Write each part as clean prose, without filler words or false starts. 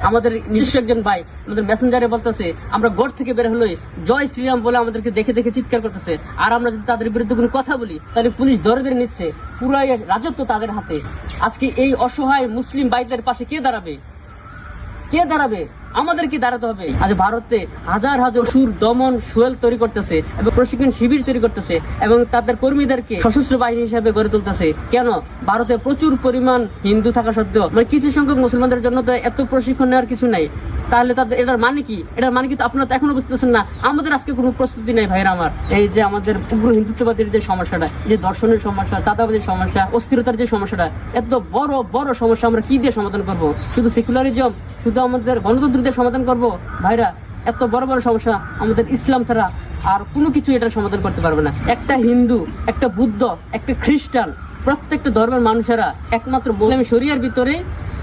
আমাদের নিজস্ব একজন ভাই আমাদের মেসেঞ্জারে বলতেছে আমরা ঘর থেকে বের হলে জয় শ্রীরাম বলে আমাদেরকে দেখে দেখে চিৎকার করতেছে, আর আমরা যদি তাদের বিরুদ্ধে কোনো কথা বলি তাহলে পুলিশ ধরে ধরে নিচ্ছে, পুরাই রাজত্ব তাদের হাতে। আজকে এই অসহায় মুসলিম ভাইদের পাশে কে দাঁড়াবে? কে দাঁড়াবে? আমাদেরকে দাঁড়াতে হবে। আজ ভারতে হাজার হাজার সুর দমন সোয়েল তৈরি করতেছে এবং প্রশিক্ষণ শিবির তৈরি করতেছে এবং তাদের কর্মীদেরকে সশস্ত্র বাহিনী হিসেবে গড়ে তুলতেছে। কেন? ভারতে প্রচুর পরিমাণ হিন্দু থাকা সত্ত্বেও কিছু সংখ্যক মুসলমানদের জন্য তো এত প্রশিক্ষণ নেওয়ার কিছু নাই। তাহলে তাদের এটার মানে কি? এটার মানে কি তো আপনারা এখনো বুঝতেছেন না। আমাদের আজকে কোনো প্রস্তুতি নেই ভাইরা আমার। এই যে আমাদের উগ্র হিন্দুত্ববাদীর যে সমস্যাটা, যে দর্শনের সমস্যা, চাঁদাবাদীর সমস্যা, অস্থিরতার যে সমস্যাটা, এত বড় বড় সমস্যা আমরা কি দিয়ে সমাধান করব? শুধু সেকুলারিজম, শুধু আমাদের গণতন্ত্র দিয়ে সমাধান করব? ভাইরা, এত বড় বড় সমস্যা আমাদের ইসলাম ছাড়া আর কোনো কিছু এটার সমাধান করতে পারবে না। একটা হিন্দু, একটা বুদ্ধ, একটা খ্রিস্টান, প্রত্যেকটা ধর্মের মানুষেরা একমাত্র ইসলামী শরিয়ার ভিতরে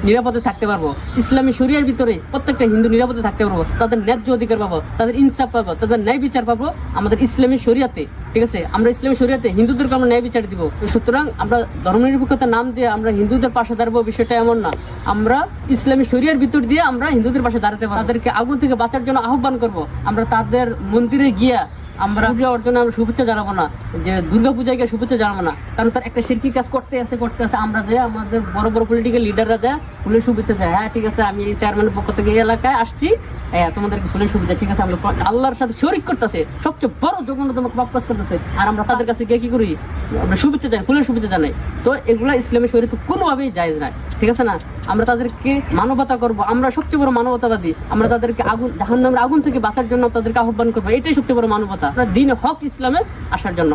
নিরাপদে থাকতে পারবো। ইসলামী শরিয়ার ভিতরে প্রত্যেকটা হিন্দু নিরাপদে থাকতে পারবো, তাদের ন্যায্য অধিকার পাবো, তাদের ইনসাফ পাবো, তাদের ন্যায় বিচার পাবো আমাদের ইসলামী শরিয়াতে। ঠিক আছে, আমরা ইসলামী শরিয়াতে হিন্দুদেরকে আমরা ন্যায় বিচার দিব। সুতরাং আমরা ধর্মনিরপেক্ষতার নাম দিয়ে আমরা হিন্দুদের পাশে দাঁড়াবো, বিষয়টা এমন না। আমরা ইসলামী শরিয়ার ভিতর দিয়ে আমরা হিন্দুদের পাশে দাঁড়াতে পারবো। তাদেরকে আগুন থেকে বাঁচার জন্য আহ্বান করব। আমরা তাদের মন্দিরে গিয়া আমরা পূজা অর্জনে আমরা শুভেচ্ছা জানাবো না, যে দুর্গা পূজায় গিয়ে শুভেচ্ছা জানাবো না, কারণ তার একটা শিরকি কাজ করতে আছে আমরা যে আমাদের বড় বড় পলিটিক্যাল লিডাররা যায় ফুলের শুভেচ্ছা যায়। হ্যাঁ ঠিক আছে, আমি এই চেয়ারম্যানের পক্ষ থেকে এই এলাকায় আসছি, তোমাদেরকে ফুলের শুভেচ্ছা। ঠিক আছে, আমরা আল্লাহর সাথে শরিক করতেছে, সবচেয়ে বড় জঘন্যতম পাপ কাজ করতেছে, আর আমরা তাদের কাছে গিয়ে কি করি? আমরা শুভেচ্ছা জানাই, ফুলের শুভেচ্ছা জানাই। তো এগুলা ইসলামী শরীয়তে কোনোভাবেই জায়েজ নাই। ঠিক আছে না? আমরা তাদেরকে মানবতা করব, আমরা সবচেয়ে বড় মানবতাবাদী। আমরা তাদেরকে জাহান্নামের আগুন থেকে বাঁচার জন্য তাদেরকে আহ্বান করবো, এটাই সবচেয়ে বড় মানবতা। আমরা দ্বীন হক ইসলামে আসার জন্য।